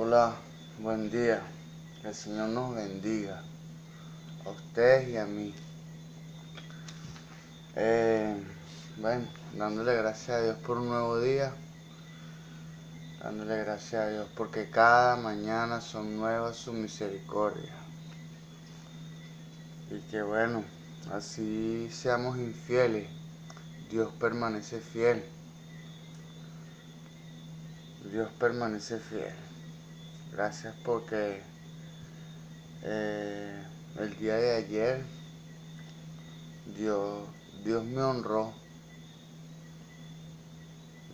Hola, buen día. Que el Señor nos bendiga, a ustedes y a mí. Bueno, dándole gracias a Dios por un nuevo día, dándole gracias a Dios porque cada mañana son nuevas sus misericordias. Y que bueno, así seamos infieles, Dios permanece fiel. Dios permanece fiel. Gracias porque el día de ayer Dios, Dios me honró.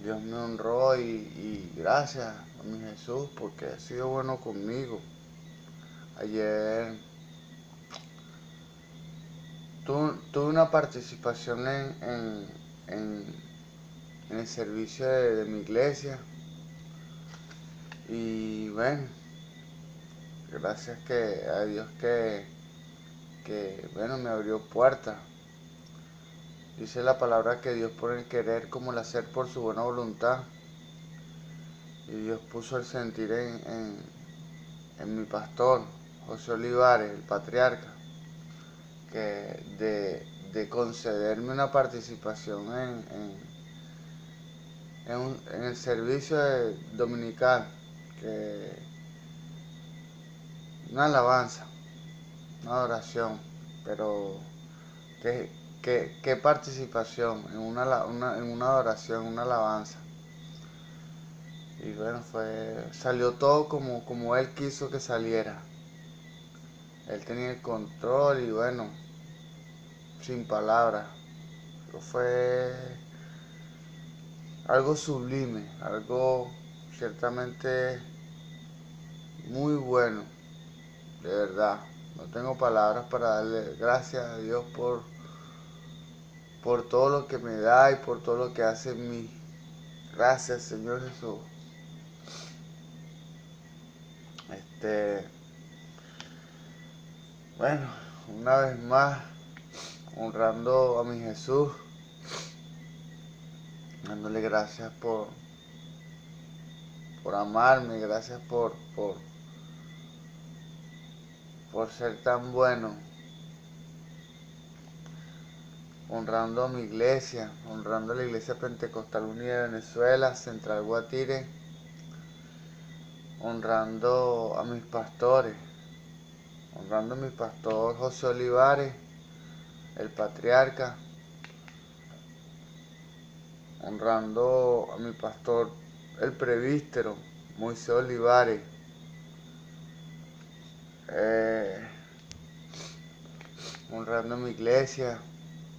Dios me honró y gracias a mi Jesús porque ha sido bueno conmigo. Ayer tuve una participación en el servicio de mi iglesia y bueno, gracias a Dios que bueno, me abrió puertas. Dice la palabra que Dios pone el querer como el hacer por su buena voluntad. Y Dios puso el sentir en mi pastor, José Olivares, el patriarca, de concederme una participación en el servicio dominical, que una alabanza, una adoración, pero qué participación en en una adoración, una alabanza. Y bueno, salió todo como él quiso que saliera. Él tenía el control y bueno, sin palabras. Fue algo sublime, algo ciertamente muy bueno, de verdad. No tengo palabras para darle gracias a Dios por todo lo que me da y por todo lo que hace en mí. Gracias, Señor Jesús. Bueno, una vez más, honrando a mi Jesús, dándole gracias por amarme, gracias por ser tan bueno, honrando a mi iglesia, honrando a la Iglesia Pentecostal Unida de Venezuela, Central Guatire, honrando a mis pastores, honrando a mi pastor José Olivares, el patriarca, honrando a mi pastor el presbítero Moisés Olivares, honrando a mi iglesia,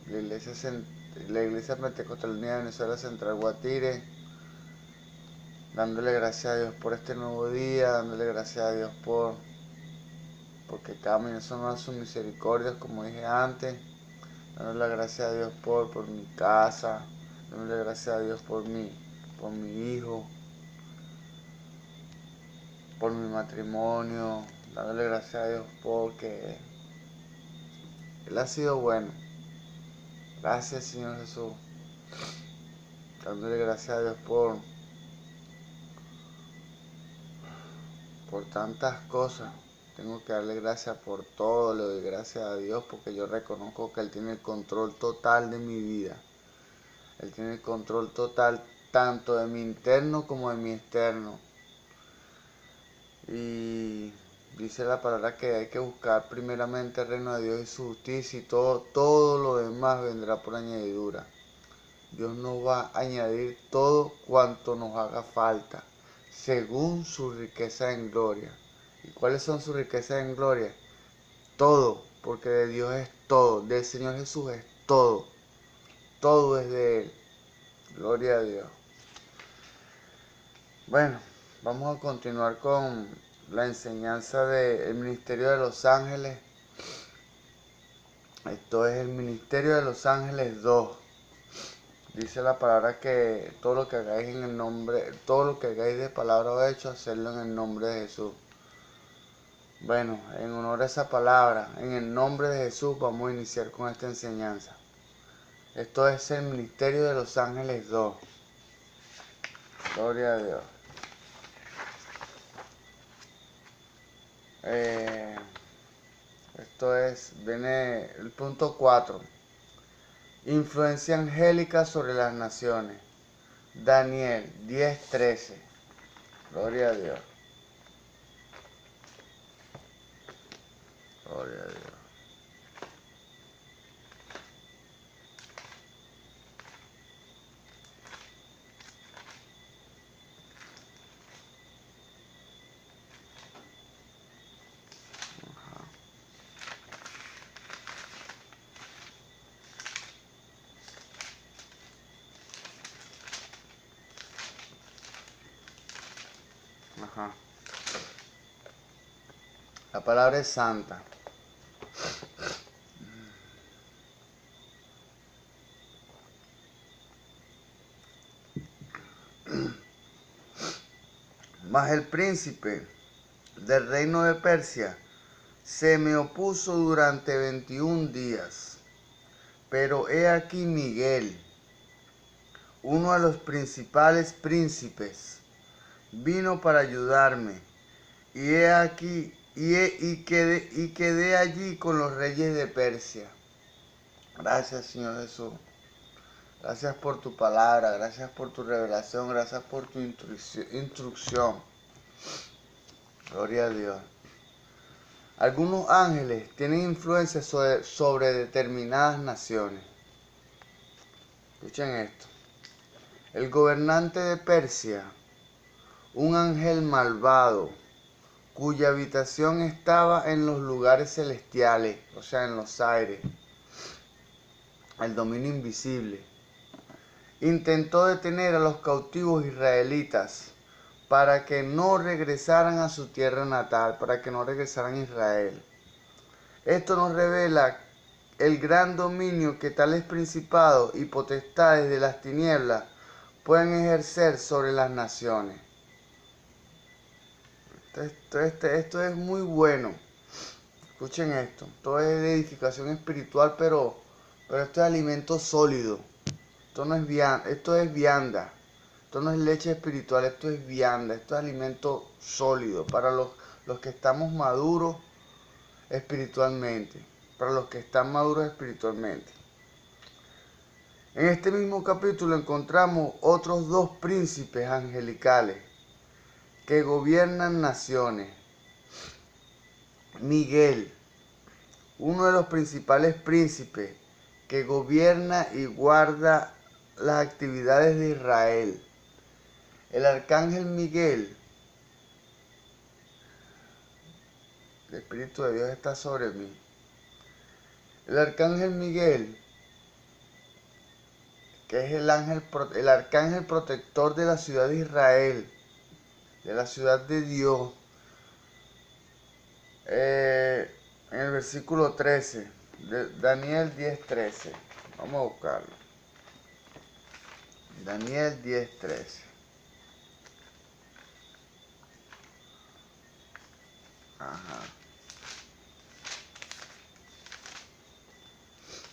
la iglesia Pentecostal Unida de Venezuela Central Guatire, dándole gracias a Dios por este nuevo día, dándole gracias a Dios porque cada mañana son sus misericordias, como dije antes, dándole gracias a Dios por mi casa, dándole gracias a Dios por mi hijo, por mi matrimonio, dándole gracias a Dios porque Él ha sido bueno. Gracias, Señor Jesús. Dándole gracias a Dios por tantas cosas. Tengo que darle gracias por todo, le doy gracias a Dios porque yo reconozco que Él tiene el control total de mi vida. Él tiene el control total tanto de mi interno como de mi externo. Y dice la palabra que hay que buscar primeramente el reino de Dios y su justicia y todo lo demás vendrá por añadidura. Dios nos va a añadir todo cuanto nos haga falta, según su riqueza en gloria. ¿Y cuáles son sus riquezas en gloria? Todo, porque de Dios es todo, del Señor Jesús es todo. Todo es de Él. Gloria a Dios. Bueno, vamos a continuar con la enseñanza del Ministerio de los Ángeles. Esto es el Ministerio de los Ángeles 2. Dice la palabra que todo lo que hagáis en el nombre, todo lo que hagáis de palabra o hecho, hacerlo en el nombre de Jesús. Bueno, en honor a esa palabra, en el nombre de Jesús, vamos a iniciar con esta enseñanza. Esto es el Ministerio de los Ángeles 2. Gloria a Dios. Eh, viene el punto 4. Influencia angélica sobre las naciones. Daniel 10:13. Gloria a Dios. Gloria a Dios. Ajá. La palabra es santa. Mas el príncipe del reino de Persia se me opuso durante 21 días. Pero he aquí Miguel, uno de los principales príncipes, vino para ayudarme. Y he aquí, quedé allí con los reyes de Persia. Gracias, Señor Jesús. Gracias por tu palabra, gracias por tu revelación, gracias por tu instrucción. Gloria a Dios. Algunos ángeles tienen influencia sobre determinadas naciones. Escuchen esto. El gobernante de Persia, un ángel malvado, cuya habitación estaba en los lugares celestiales, o sea, en los aires, el dominio invisible, intentó detener a los cautivos israelitas para que no regresaran a su tierra natal, para que no regresaran a Israel. Esto nos revela el gran dominio que tales principados y potestades de las tinieblas pueden ejercer sobre las naciones. Esto es muy bueno. Escuchen esto. Esto es de edificación espiritual, pero esto es alimento sólido. Esto es vianda. Esto no es leche espiritual, esto es vianda. Esto es alimento sólido para los que estamos maduros espiritualmente. Para los que están maduros espiritualmente. En este mismo capítulo encontramos otros dos príncipes angelicales que gobiernan naciones. Miguel, uno de los principales príncipes que gobierna y guarda las actividades de Israel. El arcángel Miguel, el Espíritu de Dios está sobre mí. El arcángel Miguel, que es el arcángel protector de la ciudad de Israel, de la ciudad de Dios. En el versículo 13, de Daniel 10:13. Vamos a buscarlo. Daniel 10:13. Ajá.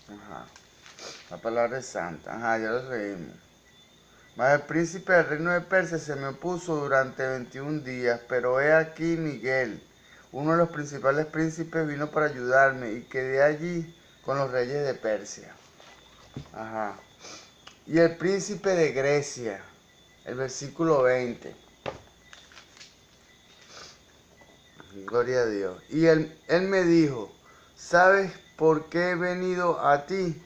Ajá. La palabra es santa. Ajá, ya lo leímos. Mas el príncipe del reino de Persia se me opuso durante 21 días, pero he aquí Miguel, uno de los principales príncipes, vino para ayudarme y quedé allí con los reyes de Persia. Ajá. Y el príncipe de Grecia, el versículo 20. Gloria a Dios. Y él me dijo, ¿sabes por qué he venido a ti?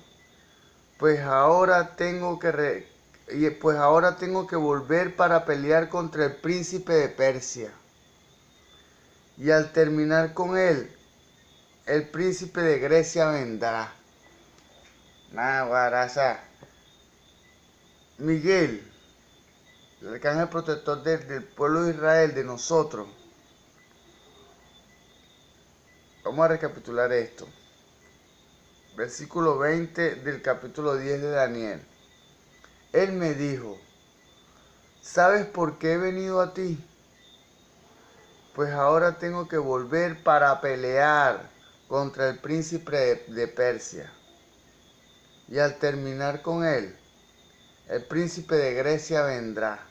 Pues ahora tengo que volver para pelear contra el príncipe de Persia. Y al terminar con él, el príncipe de Grecia vendrá. Guaraza. Miguel, el arcángel protector del pueblo de Israel, de nosotros. Vamos a recapitular esto. Versículo 20 del capítulo 10 de Daniel. Él me dijo, ¿sabes por qué he venido a ti? Pues ahora tengo que volver para pelear contra el príncipe de Persia. Y al terminar con él, el príncipe de Grecia vendrá.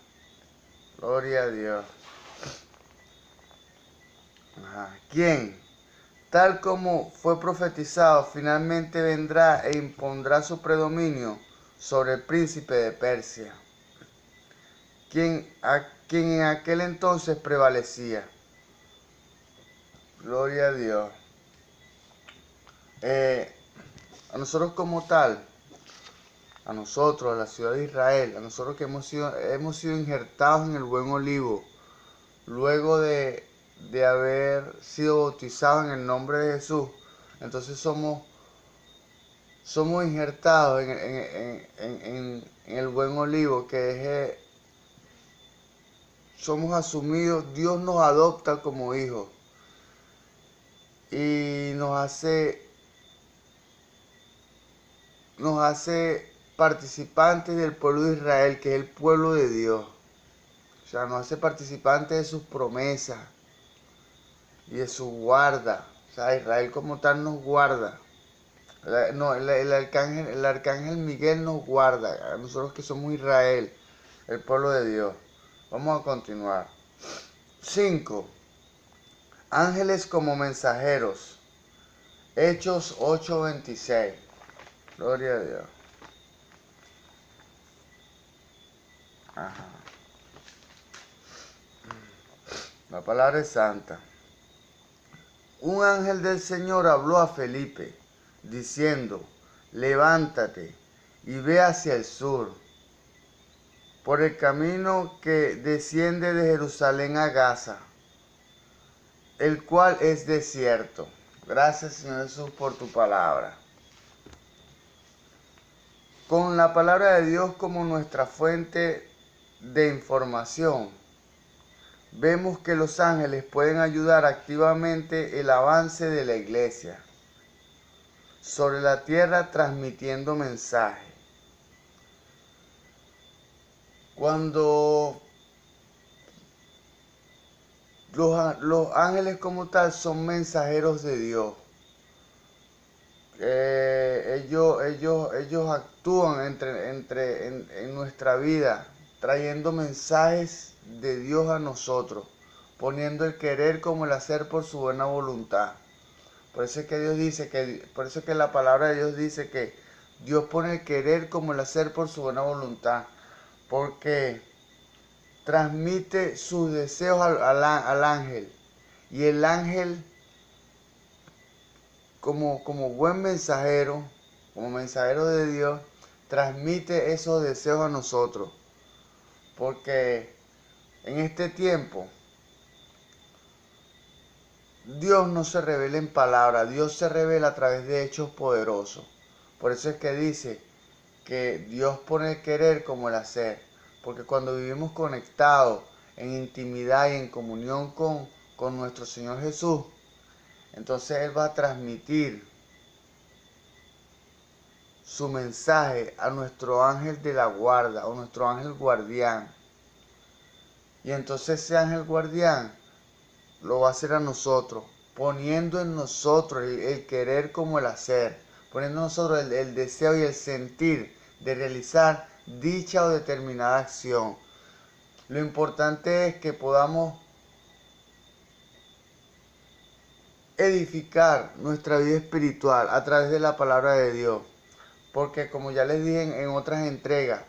Gloria a Dios. ¿Quién? Tal como fue profetizado, finalmente vendrá e impondrá su predominio sobre el príncipe de Persia, quien en aquel entonces prevalecía. Gloria a Dios. A nosotros como tal, a nosotros, a la ciudad de Israel, a nosotros que hemos sido injertados en el buen olivo, luego de haber sido bautizados en el nombre de Jesús, entonces somos injertados en el buen olivo, que es, somos asumidos, Dios nos adopta como hijos y nos hace participantes del pueblo de Israel, que es el pueblo de Dios. O sea, nos hace participantes de sus promesas y de su guarda. O sea, Israel como tal nos guarda. El arcángel Miguel nos guarda, a nosotros que somos Israel, el pueblo de Dios. Vamos a continuar. 5. Ángeles como mensajeros. Hechos 8:26. Gloria a Dios. Ajá. La palabra es santa. Un ángel del Señor habló a Felipe, diciendo: levántate y ve hacia el sur, por el camino que desciende de Jerusalén a Gaza, el cual es desierto. Gracias, Señor Jesús, por tu palabra. Con la palabra de Dios como nuestra fuente de información, vemos que los ángeles pueden ayudar activamente el avance de la iglesia sobre la tierra, transmitiendo mensajes. Cuando los ángeles como tal son mensajeros de Dios, ellos actúan en nuestra vida, trayendo mensajes de Dios a nosotros, poniendo el querer como el hacer por su buena voluntad. Por eso es que Dios dice por eso es que la palabra de Dios dice que Dios pone el querer como el hacer por su buena voluntad, porque transmite sus deseos al ángel, y el ángel como buen mensajero, como mensajero de Dios, transmite esos deseos a nosotros, porque en este tiempo Dios no se revela en palabras, Dios se revela a través de hechos poderosos. Por eso es que dice que Dios pone el querer como el hacer, porque cuando vivimos conectados en intimidad y en comunión con nuestro Señor Jesús, entonces Él va a transmitir su mensaje a nuestro ángel de la guarda, o nuestro ángel guardián. Y entonces ese ángel guardián lo va a hacer a nosotros, poniendo en nosotros el querer como el hacer, poniendo en nosotros el deseo y el sentir de realizar dicha o determinada acción. Lo importante es que podamos edificar nuestra vida espiritual a través de la palabra de Dios, porque como ya les dije en otras entregas,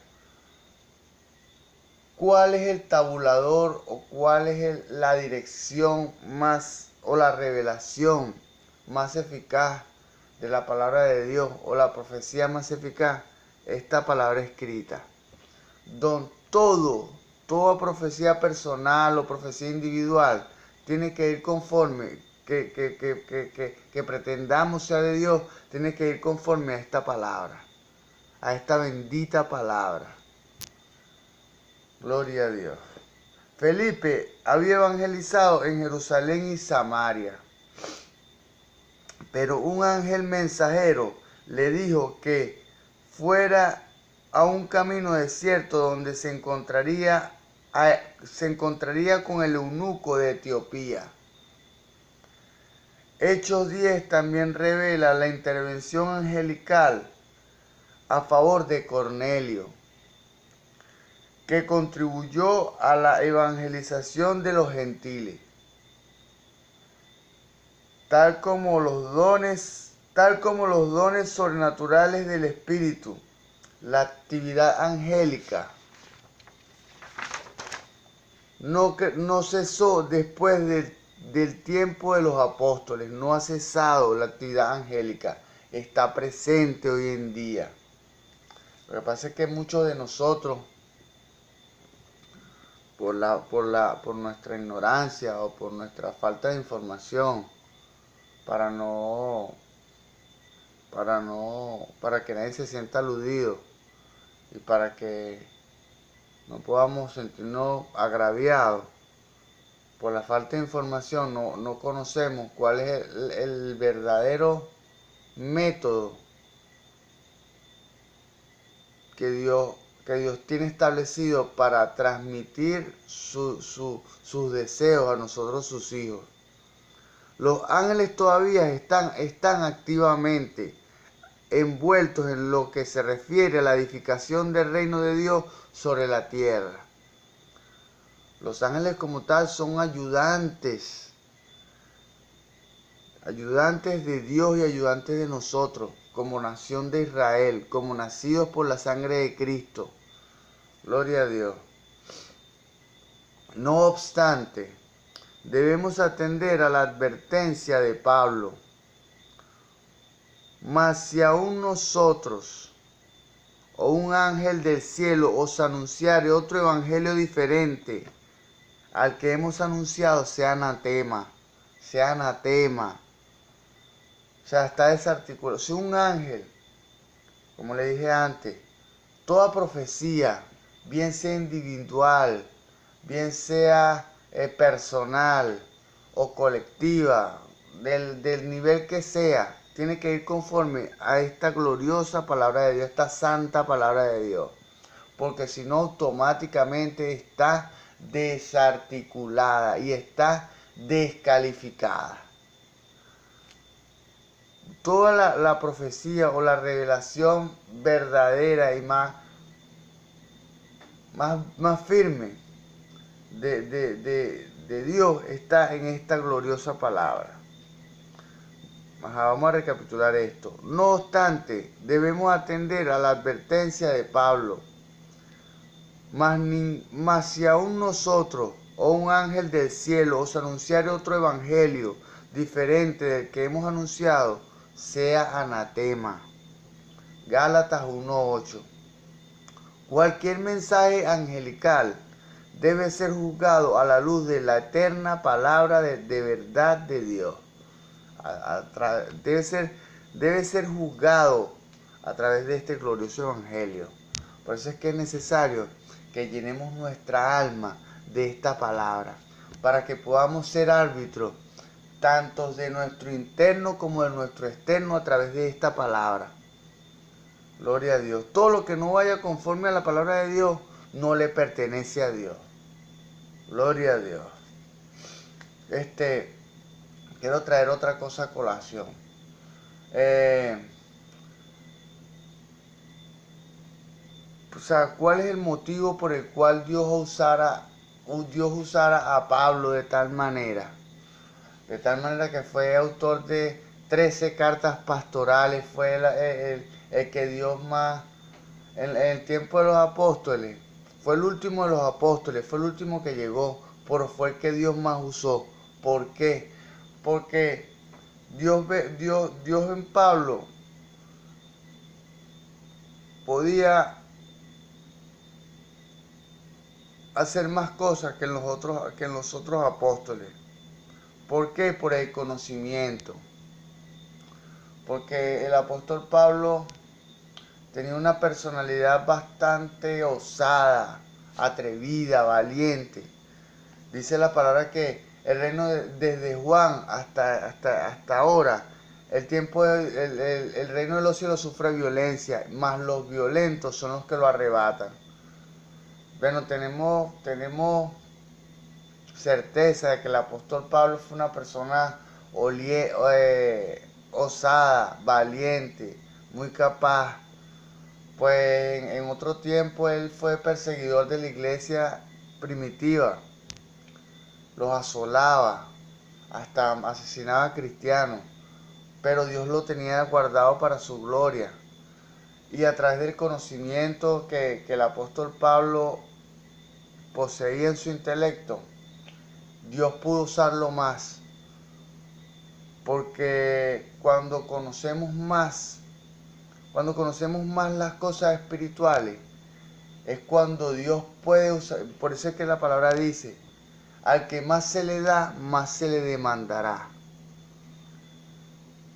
¿cuál es el tabulador o cuál es la dirección más o la revelación más eficaz de la palabra de Dios, o la profecía más eficaz? Esta palabra escrita. Toda profecía personal o profecía individual tiene que ir conforme, que pretendamos sea de Dios, tiene que ir conforme a esta palabra, a esta bendita palabra. Gloria a Dios. Felipe había evangelizado en Jerusalén y Samaria, pero un ángel mensajero le dijo que fuera a un camino desierto donde se encontraría con el eunuco de Etiopía. Hechos 10 también revela la intervención angelical a favor de Cornelio, que contribuyó a la evangelización de los gentiles. tal como los dones sobrenaturales del Espíritu, la actividad angélica no cesó después del tiempo de los apóstoles, no ha cesado la actividad angélica, está presente hoy en día. Lo que pasa es que muchos de nosotros, por nuestra ignorancia o por nuestra falta de información, para que nadie se sienta aludido y para que no podamos sentirnos agraviados por la falta de información, no conocemos cuál es el verdadero método que Dios tiene establecido para transmitir sus deseos a nosotros, sus hijos. Los ángeles todavía están activamente envueltos en lo que se refiere a la edificación del reino de Dios sobre la tierra. Los ángeles como tal son ayudantes de Dios y ayudantes de nosotros, como nación de Israel, como nacidos por la sangre de Cristo. Gloria a Dios. No obstante, debemos atender a la advertencia de Pablo. Mas si aún nosotros o un ángel del cielo os anunciare otro evangelio diferente al que hemos anunciado, sea anatema. O sea, está desarticulado. Si un ángel, como le dije antes, toda profecía, bien sea individual, bien sea personal o colectiva, del nivel que sea, tiene que ir conforme a esta gloriosa palabra de Dios, esta santa palabra de Dios. Porque si no, automáticamente está desarticulada y está descalificada. Toda la profecía o la revelación verdadera y más firme de Dios está en esta gloriosa palabra. Vamos a recapitular esto. No obstante, debemos atender a la advertencia de Pablo. Mas si aún nosotros o un ángel del cielo os anunciare otro evangelio diferente del que hemos anunciado, sea anatema. Gálatas 1:8. Cualquier mensaje angelical debe ser juzgado a la luz de la eterna palabra de verdad de Dios. Debe ser juzgado a través de este glorioso evangelio. Por eso es que es necesario que llenemos nuestra alma de esta palabra, para que podamos ser árbitros tanto de nuestro interno como de nuestro externo a través de esta palabra. Gloria a Dios. Todo lo que no vaya conforme a la palabra de Dios no le pertenece a Dios. Gloria a Dios. Quiero traer otra cosa a colación. O sea, ¿cuál es el motivo por el cual Dios usara a Pablo de tal manera? De tal manera que fue autor de 13 cartas pastorales, fue el que Dios más, en el tiempo de los apóstoles, fue el último de los apóstoles, fue el último que llegó, pero fue el que Dios más usó. ¿Por qué? Porque Dios en Pablo podía hacer más cosas que en los otros apóstoles. ¿Por qué? Por el conocimiento. Porque el apóstol Pablo tenía una personalidad bastante osada, atrevida, valiente. Dice la palabra que el reino desde Juan hasta ahora, el reino de los cielos sufre violencia, mas los violentos son los que lo arrebatan. Bueno, tenemos certeza de que el apóstol Pablo fue una persona osada, valiente, muy capaz. Pues en otro tiempo él fue perseguidor de la iglesia primitiva, los asolaba, hasta asesinaba a cristianos, pero Dios lo tenía guardado para su gloria. Y a través del conocimiento que el apóstol Pablo poseía en su intelecto, Dios pudo usarlo más. Porque cuando conocemos más las cosas espirituales, es cuando Dios puede usar. Por eso es que la palabra dice, al que más se le da, más se le demandará.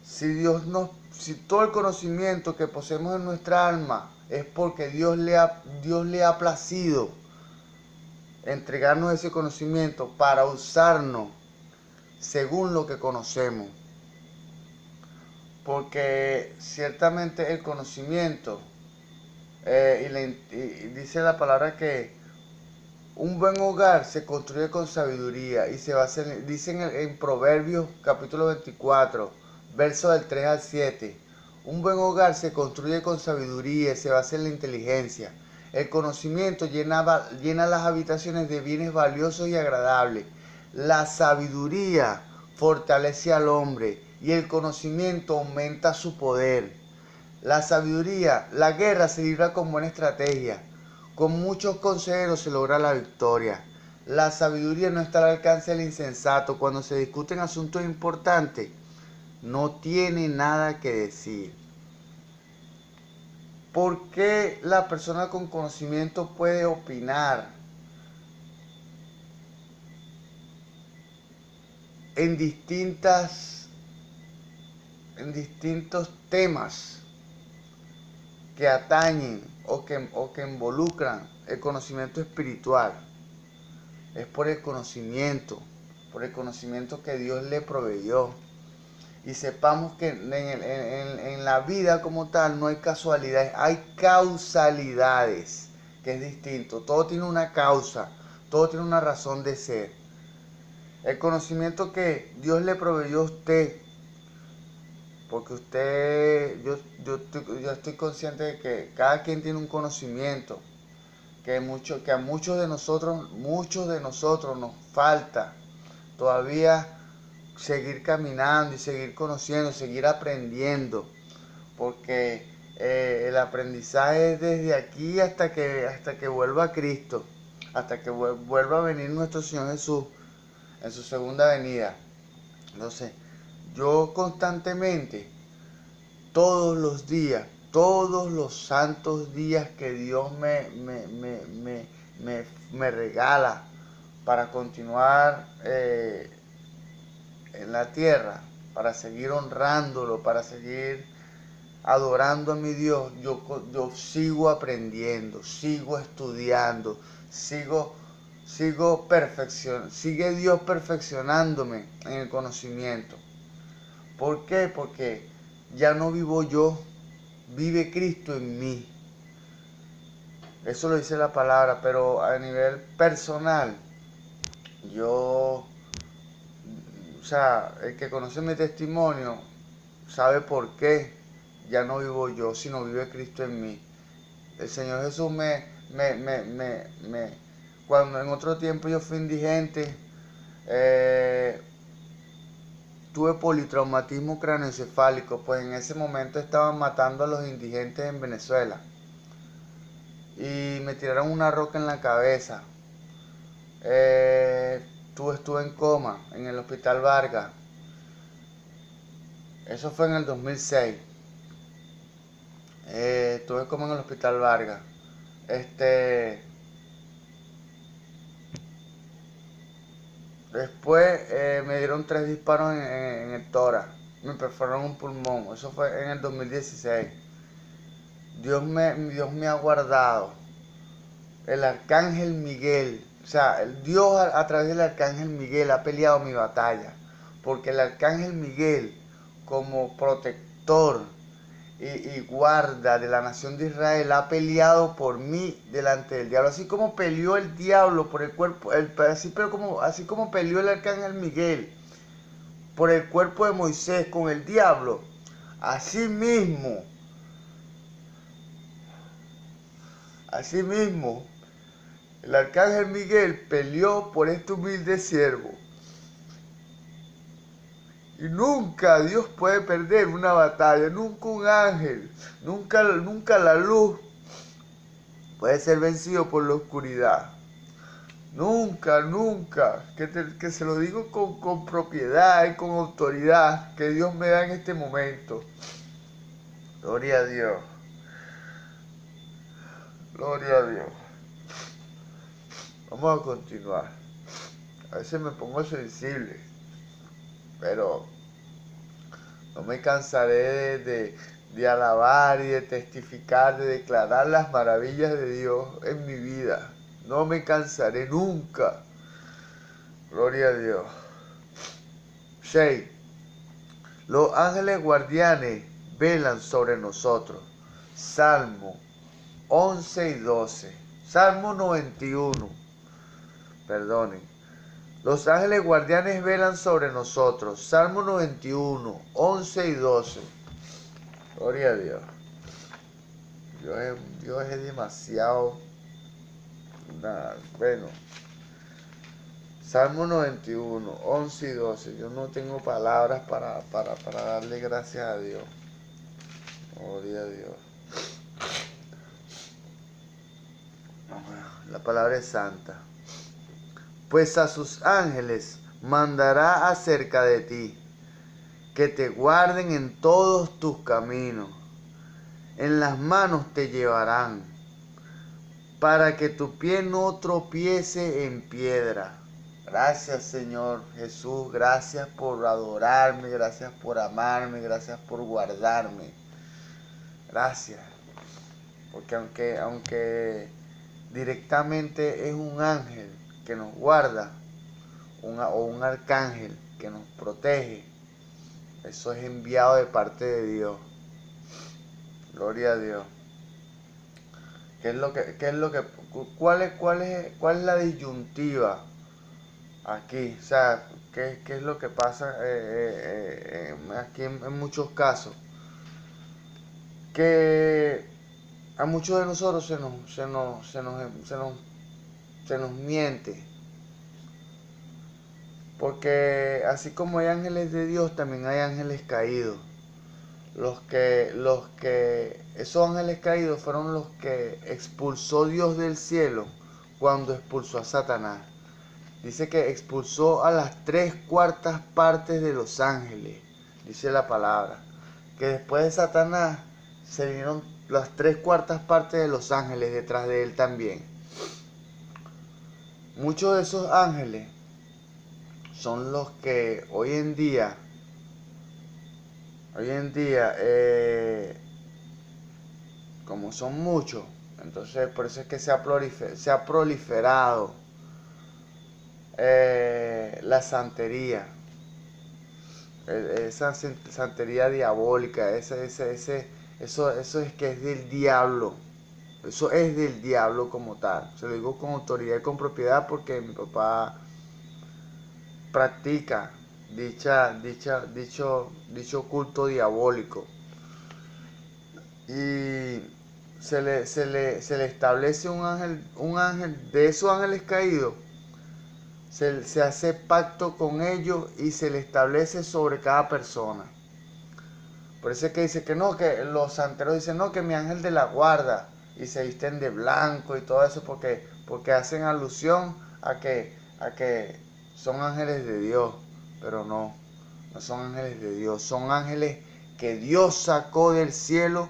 Si todo el conocimiento que poseemos en nuestra alma es porque Dios le ha placido entregarnos ese conocimiento para usarnos según lo que conocemos. Porque ciertamente el conocimiento, y dice la palabra que un buen hogar se construye con sabiduría y se basa dice en Proverbios capítulo 24, versos del 3 al 7. Un buen hogar se construye con sabiduría y se basa en la inteligencia. El conocimiento llena las habitaciones de bienes valiosos y agradables. La sabiduría fortalece al hombre y el conocimiento aumenta su poder. La guerra se libra con buena estrategia. Con muchos consejeros se logra la victoria. La sabiduría no está al alcance del insensato. Cuando se discuten asuntos importantes, no tiene nada que decir. ¿Por qué la persona con conocimiento puede opinar en distintos temas que atañen o que involucran el conocimiento espiritual? Es por el conocimiento que Dios le proveyó. Y sepamos que en la vida como tal no hay casualidades, hay causalidades, que es distinto. Todo tiene una causa, todo tiene una razón de ser. El conocimiento que Dios le proveyó a usted, porque yo estoy consciente de que cada quien tiene un conocimiento, que a muchos de nosotros nos falta todavía seguir caminando y seguir conociendo, seguir aprendiendo, porque el aprendizaje es desde aquí hasta que vuelva Cristo, hasta que vuelva a venir nuestro Señor Jesús en su segunda venida. Entonces, yo constantemente, todos los días, todos los santos días que Dios me regala para continuar en la tierra, para seguir honrándolo, para seguir adorando a mi Dios, yo sigo aprendiendo, sigo estudiando, sigue Dios perfeccionándome en el conocimiento. ¿Por qué? Porque ya no vivo yo, vive Cristo en mí. Eso lo dice la palabra, pero a nivel personal, o sea, el que conoce mi testimonio sabe por qué ya no vivo yo, sino vive Cristo en mí. El Señor Jesús cuando en otro tiempo yo fui indigente, tuve politraumatismo craneoencefálico, pues en ese momento estaban matando a los indigentes en Venezuela y me tiraron una roca en la cabeza. Estuve en coma en el Hospital Vargas. Eso fue en el 2006. Estuve como en el Hospital Vargas. Después me dieron 3 disparos en el tórax. Me perforaron un pulmón. Eso fue en el 2016. Dios me ha guardado. El arcángel Miguel. O sea, Dios a través del arcángel Miguel ha peleado mi batalla. Porque el arcángel Miguel, como protector y guarda de la nación de Israel, ha peleado por mí delante del diablo. Así como peleó el diablo por el cuerpo, así como peleó el arcángel Miguel por el cuerpo de Moisés con el diablo, así mismo, el arcángel Miguel peleó por este humilde siervo. Y nunca Dios puede perder una batalla, nunca un ángel, nunca la luz puede ser vencido por la oscuridad. Nunca, nunca, que se lo digo con propiedad y con autoridad que Dios me da en este momento. Gloria a Dios. Gloria a Dios. Vamos a continuar. A veces me pongo sensible, pero no me cansaré de alabar y de testificar, de declarar las maravillas de Dios en mi vida. No me cansaré nunca. Gloria a Dios. 6. Los ángeles guardianes velan sobre nosotros. Salmo 11 y 12. Salmo 91. Perdonen. Los ángeles guardianes velan sobre nosotros. Salmo 91, 11 y 12. Gloria a Dios. Dios es demasiado. Bueno. Salmo 91, 11 y 12. Yo no tengo palabras para darle gracias a Dios. Gloria a Dios. La palabra es santa. Pues a sus ángeles mandará acerca de ti, que te guarden en todos tus caminos. En las manos te llevarán, para que tu pie no tropiece en piedra. Gracias, Señor Jesús, gracias por adorarme, gracias por amarme, gracias por guardarme. Gracias, porque aunque directamente es un ángel que nos guarda, o un arcángel que nos protege, eso es enviado de parte de Dios. Gloria a Dios. ¿Cuál es la disyuntiva aquí? O sea, ¿qué es lo que pasa aquí en muchos casos? Que a muchos de nosotros se nos miente. Porque así como hay ángeles de Dios, también hay ángeles caídos. Esos ángeles caídos fueron los que expulsó Dios del cielo cuando expulsó a Satanás. Dice que expulsó a las 3/4 partes de los ángeles, dice la palabra. Que después de Satanás se vinieron las 3/4 partes de los ángeles detrás de él también. Muchos de esos ángeles son los que hoy en día, como son muchos, entonces por eso es que se ha proliferado la santería, esa santería diabólica, eso es que es del diablo. Eso es del diablo como tal. Se lo digo con autoridad y con propiedad porque mi papá practica dicho culto diabólico. Y se le establece un ángel de esos ángeles caídos. Se hace pacto con ellos y se le establece sobre cada persona. Por eso es que dice que no, que los santeros dicen no, que mi ángel de la guarda. Y se visten de blanco y todo eso porque hacen alusión a que son ángeles de Dios. Pero no son ángeles de Dios, son ángeles que Dios sacó del cielo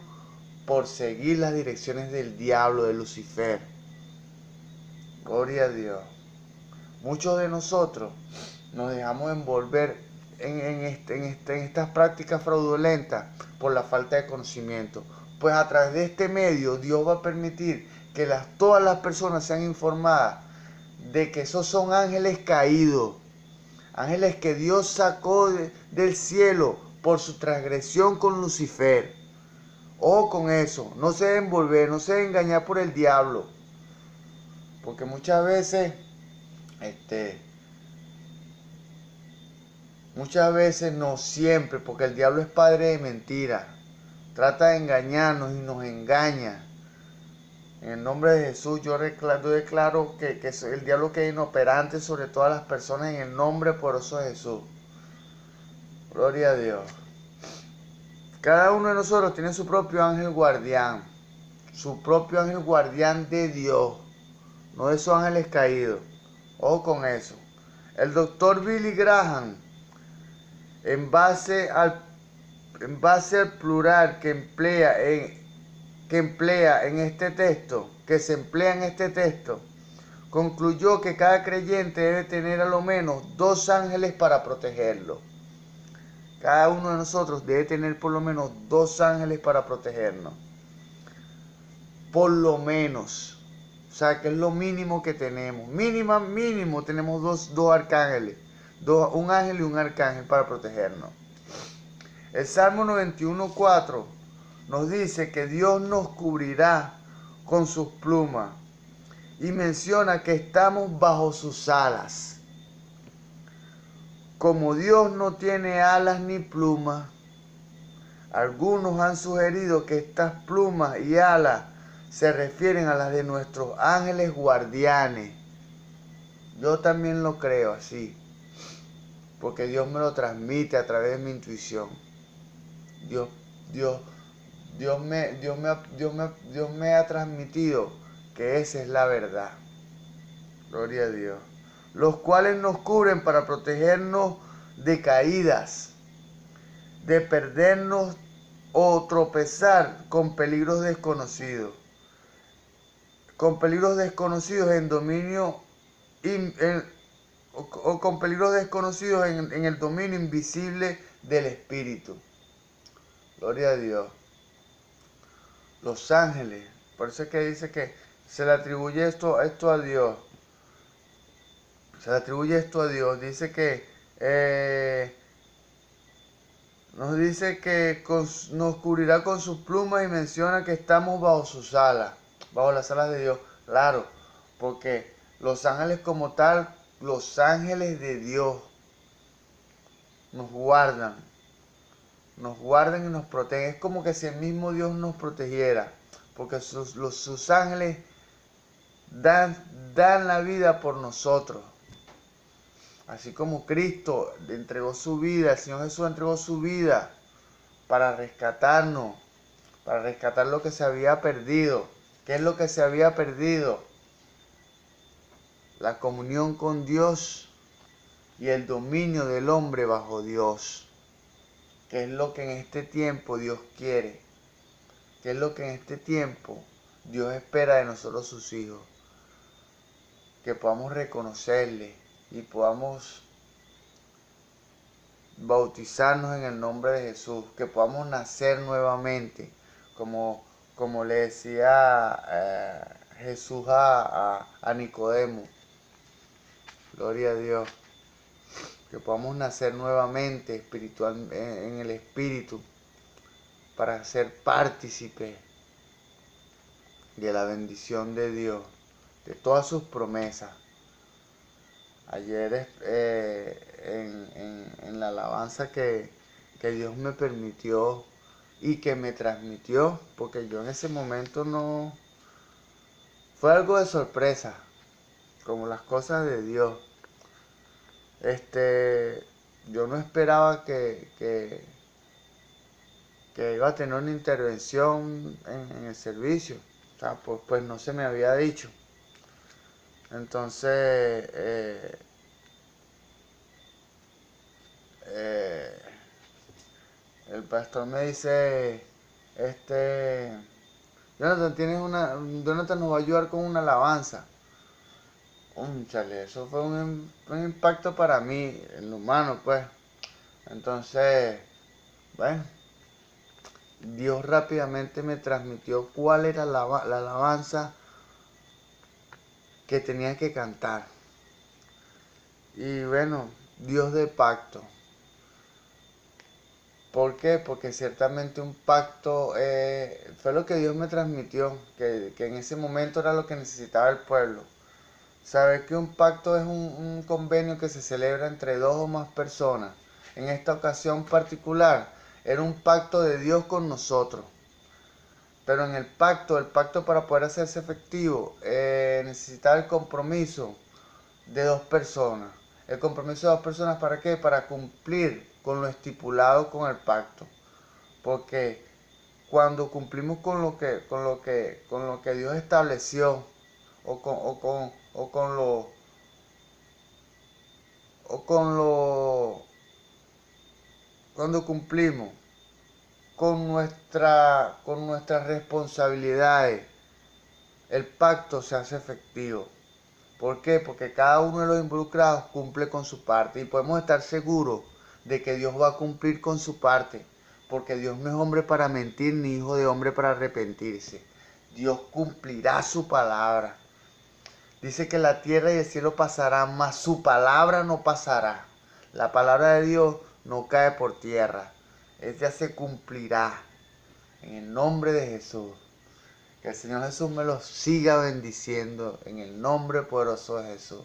por seguir las direcciones del diablo, de Lucifer. Gloria a Dios. Muchos de nosotros nos dejamos envolver en estas prácticas fraudulentas por la falta de conocimiento. Pues a través de este medio Dios va a permitir que todas las personas sean informadas de que esos son ángeles caídos. Ángeles que Dios sacó del cielo por su transgresión con Lucifer. Ojo con eso, no se deben envolver, no se deben engañar por el diablo. Porque muchas veces, no siempre, porque el diablo es padre de mentira. Trata de engañarnos y nos engaña. En el nombre de Jesús yo declaro que el diablo queda inoperante sobre todas las personas en el nombre poderoso de Jesús. Gloria a Dios. Cada uno de nosotros tiene su propio ángel guardián. Su propio ángel guardián de Dios. No de esos ángeles caídos. Ojo con eso. El doctor Billy Graham, en base al plural que se emplea en este texto, concluyó que cada creyente debe tener a lo menos 2 ángeles para protegerlo. Cada uno de nosotros debe tener por lo menos 2 ángeles para protegernos. Por lo menos. O sea, que es lo mínimo que tenemos. Mínimo tenemos dos arcángeles. Un ángel y un arcángel para protegernos. El Salmo 91:4 nos dice que Dios nos cubrirá con sus plumas. Y menciona que estamos bajo sus alas. Como Dios no tiene alas ni plumas, algunos han sugerido que estas plumas y alas se refieren a las de nuestros ángeles guardianes. Yo también lo creo así, porque Dios me lo transmite a través de mi intuición. Dios me ha transmitido que esa es la verdad. Gloria a Dios. Los cuales nos cubren para protegernos de caídas, de perdernos o tropezar con peligros desconocidos. Con peligros desconocidos en dominio o con peligros desconocidos en el dominio invisible del Espíritu. Gloria a Dios. Los ángeles, por eso es que dice que se le atribuye esto a Dios. Se le atribuye esto a Dios. Dice que nos dice que nos cubrirá con sus plumas y menciona que estamos bajo sus alas, bajo las alas de Dios. Claro, porque los ángeles como tal, los ángeles de Dios nos guardan y nos protegen. Es como que si el mismo Dios nos protegiera, porque sus ángeles dan la vida por nosotros. Así como Cristo entregó su vida, el Señor Jesús entregó su vida para rescatarnos, para rescatar lo que se había perdido. ¿Qué es lo que se había perdido? La comunión con Dios y el dominio del hombre bajo Dios. ¿Qué es lo que en este tiempo Dios quiere? ¿Qué es lo que en este tiempo Dios espera de nosotros sus hijos? Que podamos reconocerle y podamos bautizarnos en el nombre de Jesús, que podamos nacer nuevamente, como le decía Jesús a Nicodemo. Gloria a Dios. Que podamos nacer nuevamente en el Espíritu, para ser partícipes de la bendición de Dios, de todas sus promesas. Ayer en la alabanza que Dios me permitió y que me transmitió, porque yo en ese momento no... Fue algo de sorpresa, como las cosas de Dios. Yo no esperaba que iba a tener una intervención en el servicio. O sea, pues no se me había dicho. Entonces, el pastor me dice, Jonathan nos va a ayudar con una alabanza. Chale, eso fue un impacto para mí, en lo humano, pues. Entonces, bueno, Dios rápidamente me transmitió cuál era la alabanza que tenía que cantar. Y bueno, Dios de pacto. ¿Por qué? Porque ciertamente un pacto fue lo que Dios me transmitió, que en ese momento era lo que necesitaba el pueblo. Saber que un pacto es un convenio que se celebra entre 2 o más personas. En esta ocasión particular, era un pacto de Dios con nosotros. Pero en el pacto para poder hacerse efectivo, necesitaba el compromiso de 2 personas. El compromiso de dos personas, ¿para qué? Para cumplir con lo estipulado con el pacto. Porque cuando cumplimos con lo que Dios estableció, o con, o con, o con lo, o con lo, cuando cumplimos con nuestras responsabilidades, el pacto se hace efectivo. ¿Por qué? Porque cada uno de los involucrados cumple con su parte y podemos estar seguros de que Dios va a cumplir con su parte, porque Dios no es hombre para mentir ni hijo de hombre para arrepentirse. Dios cumplirá su palabra. Dice que la tierra y el cielo pasarán, mas su palabra no pasará. La palabra de Dios no cae por tierra. Ella se cumplirá. En el nombre de Jesús. Que el Señor Jesús me los siga bendiciendo en el nombre poderoso de Jesús.